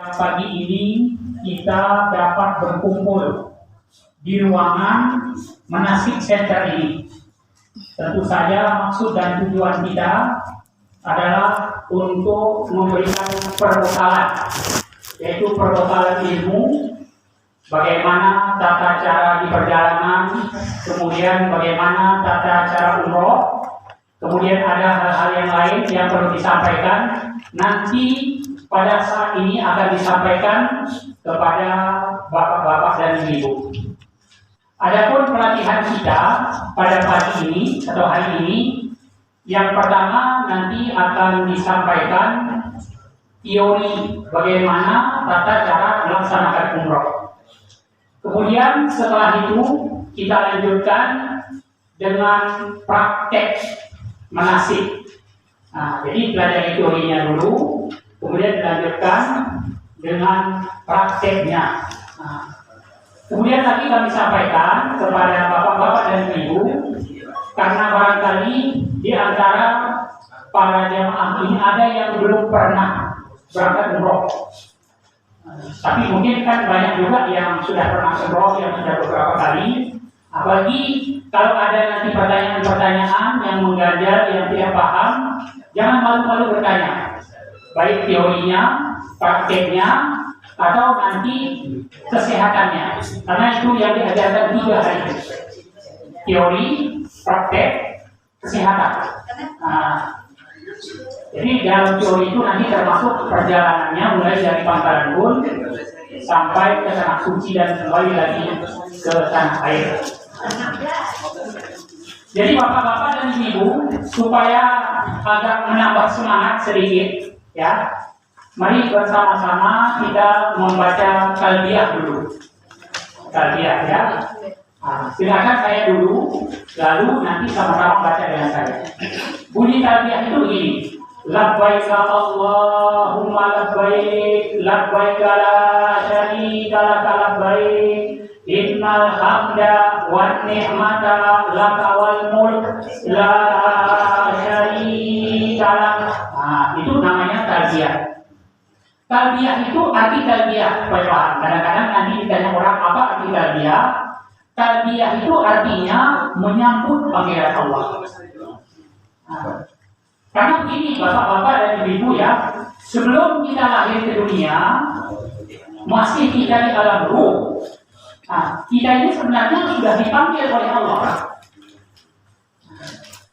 Pagi ini kita dapat berkumpul di ruangan Manasik Center ini. Tentu saja maksud dan tujuan kita adalah untuk memberikan perbekalan, yaitu perbekalan ilmu, bagaimana tata cara di perjalanan, kemudian bagaimana tata cara umroh, kemudian ada hal-hal yang lain yang perlu disampaikan. Nanti pada saat ini akan disampaikan kepada bapak-bapak dan ibu. Adapun pelatihan kita pada pagi ini atau hari ini, yang pertama nanti akan disampaikan teori bagaimana tata cara melaksanakan umroh. Kemudian setelah itu kita lanjutkan dengan praktek manasik. Nah, jadi pelajari teorinya dulu, kemudian dilanjutkan dengan prakteknya. Nah, kemudian lagi kami sampaikan kepada bapak-bapak dan ibu, karena barangkali di antara para jamaah ini ada yang belum pernah berangkat umroh. Tapi mungkin kan banyak juga yang sudah pernah umroh, yang sudah beberapa kali. Apalagi kalau ada nanti pertanyaan-pertanyaan yang mengganjal, yang tidak paham, jangan malu-malu bertanya. Baik teorinya, prakteknya, atau nanti kesehatannya. Karena itu yang diajarkan 3 hari. Teori, praktek, kesehatan. Nah, jadi dalam teori itu nanti termasuk perjalanannya mulai dari Pangkalan Bun sampai ke Tanah Suci dan kembali lagi ke tanah air. Jadi bapak-bapak dan ibu, supaya agak menambah semangat sedikit, ya, mari bersama-sama kita membaca talbiyah dulu. Talbiyah, ya. Nah, silakan saya dulu, lalu nanti sama-sama baca dengan saya. Bunyi talbiyah itu begini: Labbaik Allahumma labbaik, labbaik la syarika lak labbaik, innal hamda wan ni'mata laka wal mulk la syarika lak. Nah, itu namanya talbiyah. Talbiyah itu arti talbiyah. Kadang-kadang nanti ditanya orang apa arti talbiyah. Talbiyah itu artinya menyambut panggilan Allah. Nah, karena begini bapak-bapak dan ibu ya, sebelum kita lahir ke dunia, masih kita di alam ruh. Nah, kita ini sebenarnya sudah dipanggil oleh Allah.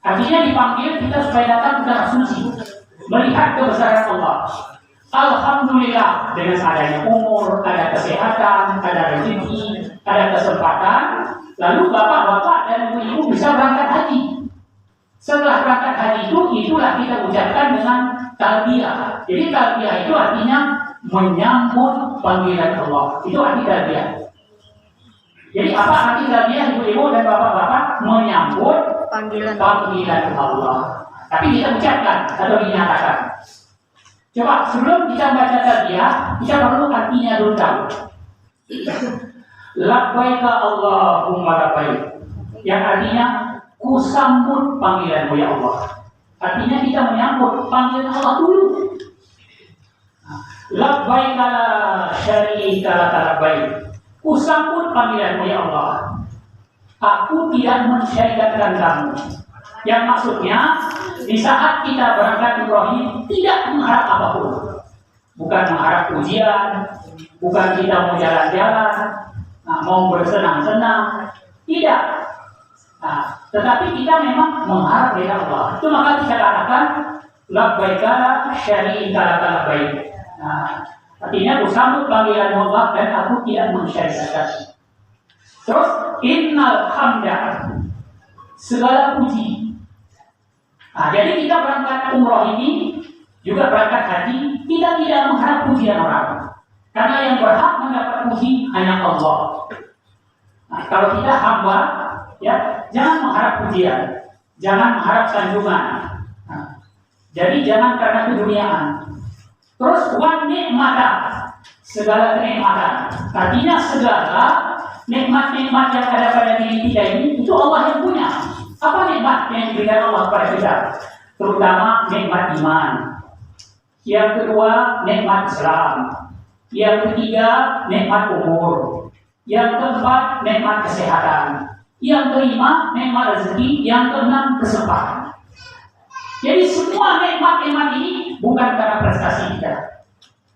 Artinya dipanggil kita supaya datang ke tanah suci, melihat kebesaran Allah. Alhamdulillah, dengan adanya umur, ada kesehatan, ada rezeki, ada kesempatan, lalu bapak-bapak dan ibu-ibu bisa berangkat haji. Setelah berangkat haji itu, itulah kita ucapkan dengan talbiyah. Jadi talbiyah itu artinya menyambut panggilan Allah. Itu arti talbiyah. Jadi apa arti talbiyah ibu-ibu dan bapak-bapak? Menyambut panggilan Allah. Tapi kita ucapkan atau dinyatakan. Coba sebelum kita baca talbiyah, kita perlu artinya dulu tahu. Labbaik Allahumma labbaik, yang artinya ku sambut panggilanmu ya Allah. Artinya kita menyambut panggilan Allah dulu. Labbaik la syarika lak labbaik, ku sambut panggilanmu ya Allah. Aku tidak mensyariatkan kamu. Yang maksudnya di saat kita berangkat umroh tidak mengharap apapun, bukan mengharap ujian, bukan kita mau jalan-jalan, mau bersenang-senang, tidak. Nah, tetapi kita memang mengharap dari Allah. Itu maka kita katakan labbaik la syarika lak labbaik. Nah, artinya aku sambut panggilan Allah dan aku tidak mensyariatkan. Terus innal hamda, segala puji. Nah, jadi kita berangkat umroh ini juga berangkat haji, kita tidak mengharap pujian orang, karena yang berhak mendapat puji hanya Allah. Nah, kalau kita hamba, ya jangan mengharap pujian, jangan mengharap sanjungan. Nah, jadi jangan karena keduniaan. Terus wan nikmata, segala kenikmatan. Artinya segala nikmat-nikmat yang ada pada diri kita ini itu Allah yang punya. Apa nikmat yang diberikan Allah kepada kita? Terutama nikmat iman. Yang kedua, nikmat Islam. Yang ketiga, nikmat umur. Yang keempat, nikmat kesehatan. Yang kelima, nikmat rezeki. Yang keenam, kesempatan. Jadi semua nikmat-nikmat ini bukan karena prestasi kita,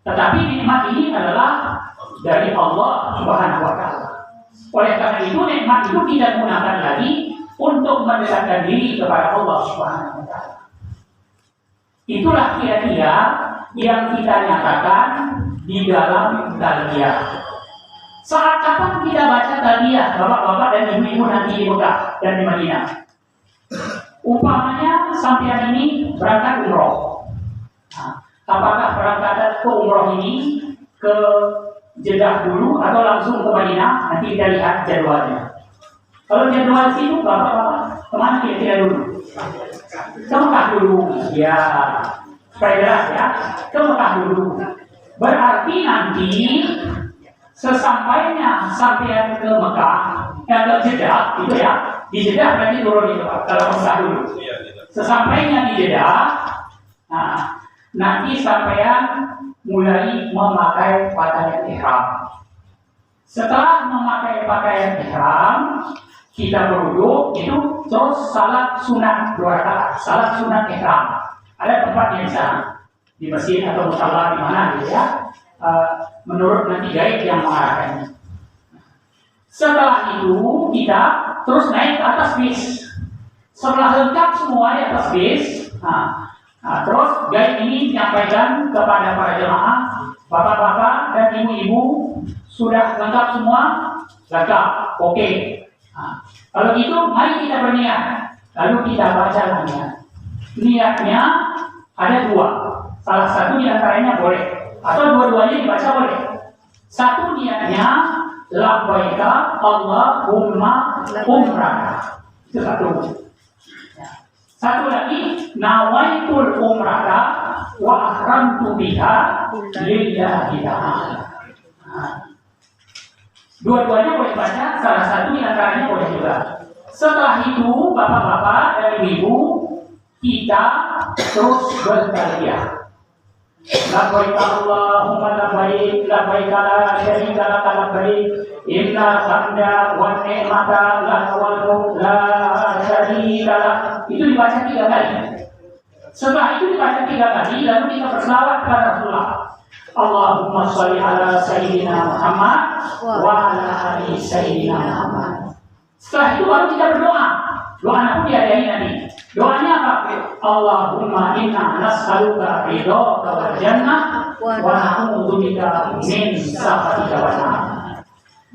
tetapi nikmat ini adalah dari Allah Subhanahu wa Ta'ala. Oleh karena itu, nikmat itu kita gunakan lagi untuk mendekatkan diri kepada Allah Subhanahu wa Ta'ala. Itulah kira-kira yang kita nyatakan di dalam talbiyah. Saat kapan kita baca talbiyah, bapak-bapak dan ibu-ibu nanti di Mekah dan di Madinah? Umpamanya sampean ini berangkat umroh. Nah, apakah berangkat ke umroh ini ke Jeddah dulu atau langsung ke Madinah? Nanti kita lihat jadwalnya. Kalau jadwal situ, bapak-bapak kemana kira-kira dulu? Ke Mekah dulu, ya. Supaya jelas ya, ke Mekah dulu. Berarti nanti sesampainya sampai ke Mekah, ke Jeddah, itu ya, di Jeddah berarti turun itu kalau Mekah dulu. Sesampainya di Jeddah, nah, nanti sampean mulai memakai pakaian ihram. Setelah memakai pakaian ihram, kita berwudu, itu terus salat sunat 2 rakaat, salat sunat ihram. Ada tempatnya di sana, di masjid atau musala di mana gitu ya. Menurut nanti guide yang mengarahkannya. Setelah itu kita terus naik ke atas bis. Setelah lengkap semua di atas bis, terus guide ini menyampaikan kepada para jemaah, bapak-bapak dan ibu-ibu sudah lengkap semua, lengkap, oke. Kalau gitu, mari kita berniat. Lalu kita baca niat. Niatnya ada 2. Salah satu di antaranya boleh, atau dua-duanya dibaca boleh. Satu niatnya labbaika Allahumma umrah. Itu satu. Satu lagi nawaitul umrata wa ahramtu biha lillahi ta'ala. Dua-duanya boleh baca, salah satu di antaranya boleh juga. Setelah itu bapak-bapak dan ibu kita terus bertalbiyah. Labbaik Allahumma labbaik, labbaik la syarika laka labbaik, innal hamda wan ni'mata laka wal mulk la syarika lak. Itu dibaca 3 kali. Setelah itu dibaca 3 kali, lalu kita berselawat kepada Rasulullah. Allahumma sholli ala sayyidina Muhammad wa ala ali sayyidina Muhammad. Setelah itu baru kita berdoa. Doanya pun diadain nanti. Doanya apa? Allahumma inna nas'aluka ridhaka wal jannah wa na'udzubika min sakhatika wan nar.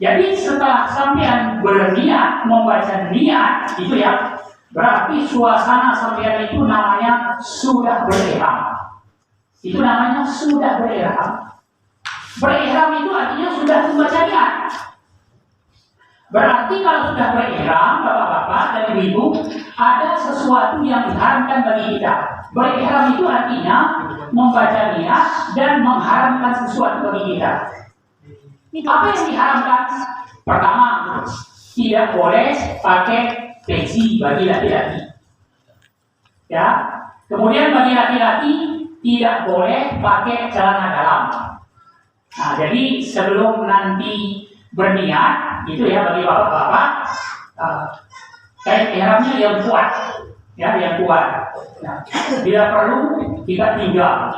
Jadi setelah sampean berniat membaca niat itu ya, berarti suasana sampean itu namanya sudah berihram. Itu namanya sudah berihram. Berihram itu artinya sudah membaca niat. Berarti kalau sudah berihram, bapak-bapak dan ibu-ibu, ada sesuatu yang diharamkan bagi kita. Berihram itu artinya membaca niat dan mengharamkan sesuatu bagi kita. Apa yang diharamkan? Pertama, tidak boleh pakai peci bagi laki-laki. Ya. Kemudian bagi laki-laki tidak boleh pakai celana dalam. Nah, jadi sebelum nanti berniat, itu ya bagi bapak-bapak, kain ihramnya yang kuat, ya yang kuat. Nah, bila perlu kita tinggal.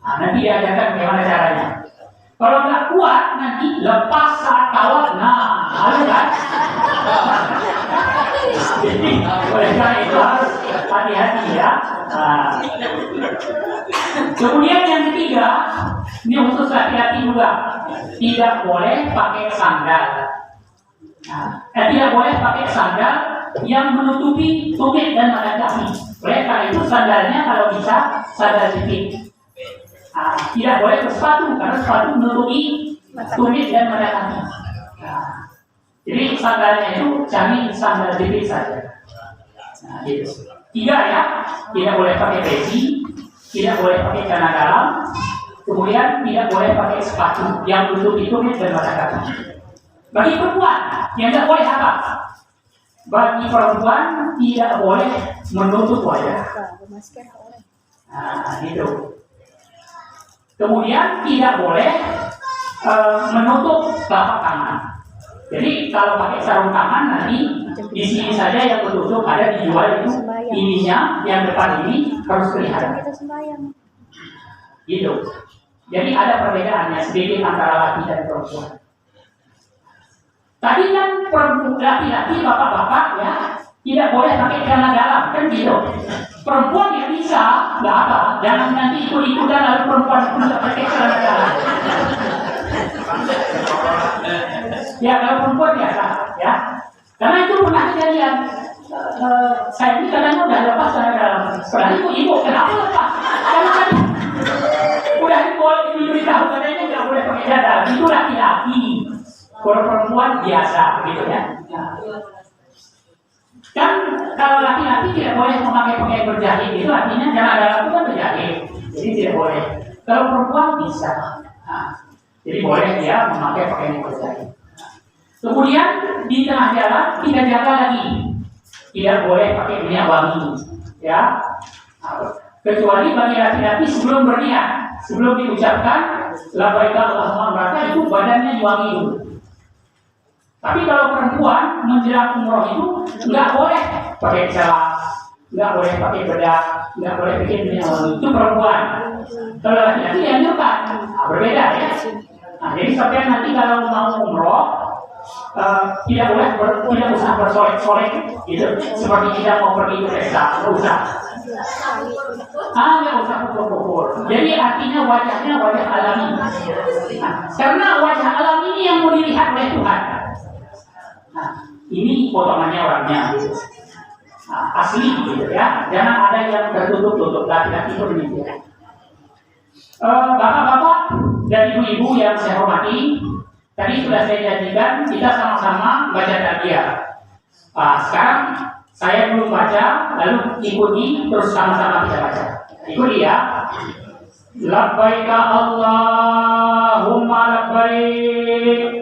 Nah, nanti diajarkan bagaimana caranya. Kalau nggak kuat nanti lepas saat tawaf, nah, ada kan? Jadi oleh karena itu harus hati-hati ya. Nah. Kemudian yang ketiga, ini khusus laki-laki juga, tidak boleh pakai sandal. Nah, tidak boleh pakai sandal yang menutupi tumit dan mata kaki. Oleh karena itu sandalnya kalau bisa sandal jepit. Nah, tidak boleh bersepatu karena sepatu menutupi tumit dan mata kaki. Nah, jadi sandalnya itu cari sandal jepit saja. Nah, gitu. 3 ya, tidak boleh pakai peci, tidak boleh pakai celana dalam, kemudian tidak boleh pakai sepatu yang menutupi tumit dan mata kaki. Bagi perempuan yang tidak boleh apa? Bagi perempuan tidak boleh menutup wajah. Nah, gitu. Kemudian tidak boleh menutup telapak tangan. Jadi kalau pakai sarung tangan nanti di sini saja yang tertutup, ada dijual itu ininya yang depan ini harus kelihatan. Gitu. Jadi ada perbedaannya sedikit antara laki dan perempuan. Tadi kan laki-laki, bapak-bapak ya tidak boleh pakai celana dalam kan gitu. Perempuan ya bisa, nggak apa. Jangan nanti ikut-ikutan lalu perempuan tidak pakai celana dalam. Ya kalau perempuan biasa ya. Karena itu pernah kejadian. Saya ini kadang udah lepas celana dalam. Setelah ibu kenapa lepas? Karena kan udah diberitahu katanya nggak boleh pakai dada. Itu laki-laki. Kalau perempuan biasa gitu ya. Kan kalau laki-laki tidak boleh memakai pakaian berjahit, itu artinya celana dalam itu kan berjahit, jadi tidak boleh. Kalau perempuan bisa, jadi boleh dia memakai pakaian berjahit. Kemudian di tengah jalan kita jaga lagi, tidak boleh pakai minyak wangi, ya. Kecuali bagi laki-laki sebelum berniat, sebelum diucapkan labbaik Allahumma labbaik itu badannya diwangi dulu. Tapi kalau perempuan menjelang umroh itu nggak boleh pakai celak, nggak boleh pakai bedak, nggak boleh bikin minyak wangi. Itu perempuan. Kalau laki-laki dianjurkan, berbeda ya. Nah, jadi sampai nanti kalau mau umroh tidak usah bersolek-solek gitu. Seperti kita mau pergi ke pesta, nggak usah. Nggak usah pukul-pukul. Jadi artinya wajahnya wajah alami. Karena wajah alami ini yang mau dilihat oleh Tuhan. Nah, ini potongannya orangnya asli gitu ya. Jangan ada yang tertutup-tutup, laki-laki itu demikian. Bapak-bapak dan ibu-ibu yang saya hormati, tadi sudah saya janjikan kita sama-sama baca tarbiyah. Sekarang saya belum baca, lalu ikuti terus sama-sama kita baca. Ikuti ya. Labbaik Allahumma labbaik.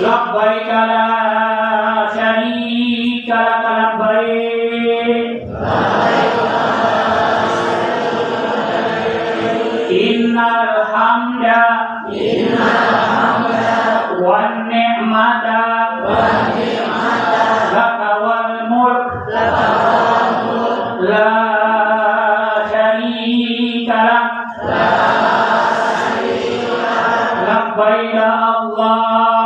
Labbaik la syarika lak labbaik. Innal hamda wan ni'mata laka wal mulk la syarika lak. Labbaik Allahumma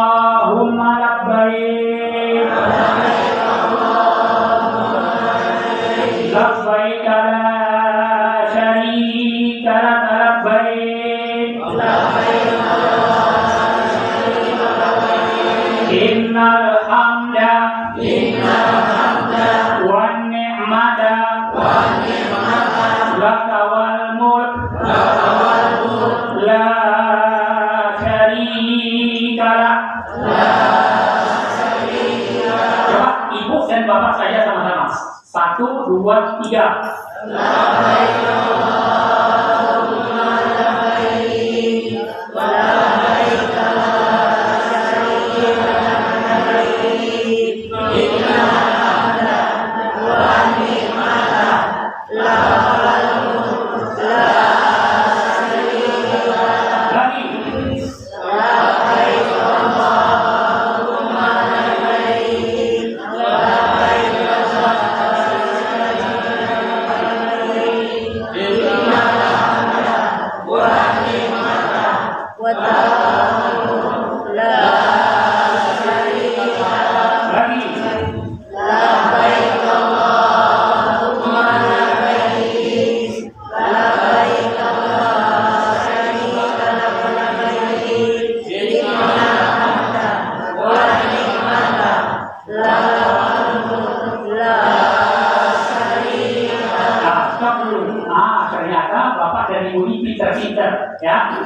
labbaik. Labbaik la syarika lak labbaik. Innal hamda wan ni'mata laka wal mulk la syarika lak. Coba ibu dan bapak saya sama-sama. 1, 2, 3. Ternyata bapak dan ibu ini pinter-pinter ya.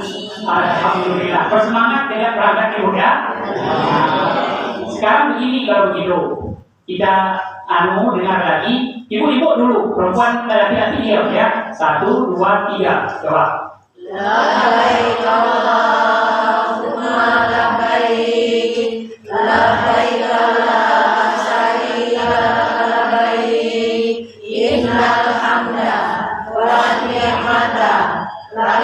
Alhamdulillah. Bersemangat dengan perangkat ibu ya. Sekarang begini, kalau begitu kita dengar lagi. Ibu-ibu dulu, perempuan laki-laki diam ya. 1, 2, 3. Coba. Labbaik Allahumma labbaik. Labbaik la syarika lak labbaik. Innal hamda wan ni'mata lak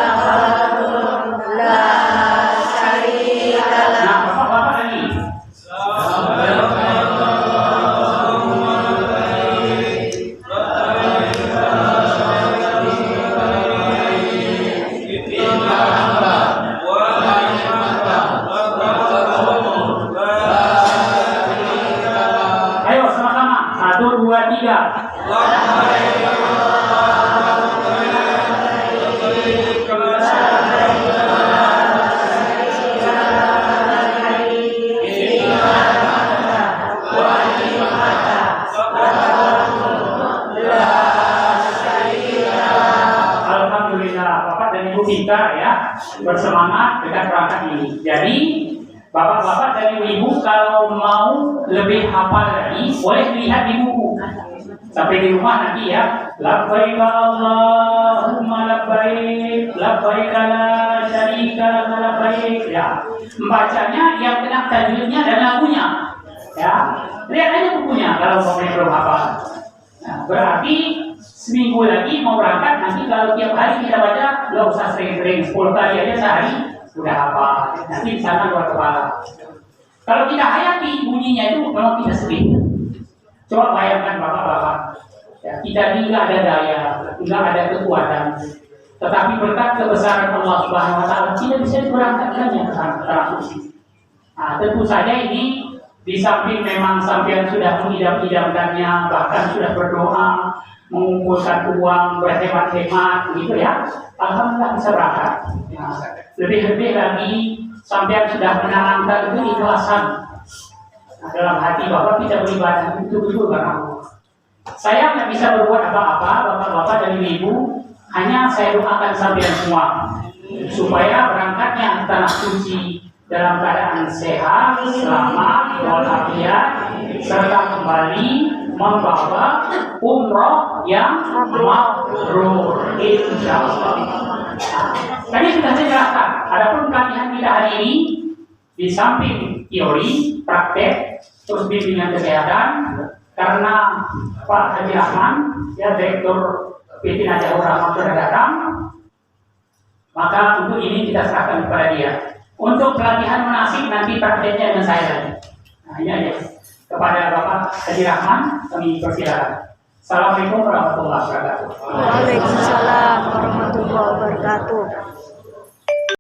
bapak dan ibu kita ya bersemangat dengan perangkat ini. Jadi bapak-bapak dan ibu-ibu kalau mau lebih hafal lagi boleh lihat di buku. Sampai di rumah nanti ya. Labbaik Allahumma labbaik, labbaik la syarika lak labbaik. Ya. Bacanya yang kena tajwidnya dan lagunya. Ya. Lihat aja bukunya kalau mau belum hafal. Nah, berarti seminggu lagi mau berangkat, nanti kalau tiap hari kita baca, nggak usah sering-sering, 10 kali aja sehari sudah hafal. Nanti di sana luar kepala. Kalau kita hayati bunyinya itu memang kita sering. Coba bayangkan bapak-bapak, ya, kita ini nggak ada daya, nggak ada kekuatan, tetapi berkat kebesaran Allah Subhanahu Wa Taala kita bisa diberangkatkannya ke tanah suci. Nah, tentu saja ini di samping memang sampean sudah mengidam-idamkannya, bahkan sudah berdoa, mengumpulkan uang, berhemat-hemat, gitu ya. Alhamdulillah bisa berangkat. Ya. Lebih-lebih lagi sampean sudah menanamkan keikhlasan dalam hati bahwa kita beribadah itu betul karena Allah. Saya nggak bisa berbuat apa-apa, bapak-bapak dan ibu, hanya saya doakan sampean semua supaya berangkatnya ke tanah suci dalam keadaan sehat, selamat, walafiat, serta kembali membawa umroh yang mabrur, insyaallah. Tadi sudah saya jelaskan, adapun pelatihan kita hari ini di samping teori, praktek, terus bimbingan kesehatan, karena Pak Haji Rahman, ya Direktur PT Najahur Rahman sudah datang, maka untuk ini kita serahkan kepada dia. Untuk pelatihan manasik nanti prakteknya dengan saya lagi. Nah ini aja. Kepada Bapak Haji Rahman kami persilakan. Assalamualaikum warahmatullahi wabarakatuh. Waalaikumsalam warahmatullahi wabarakatuh.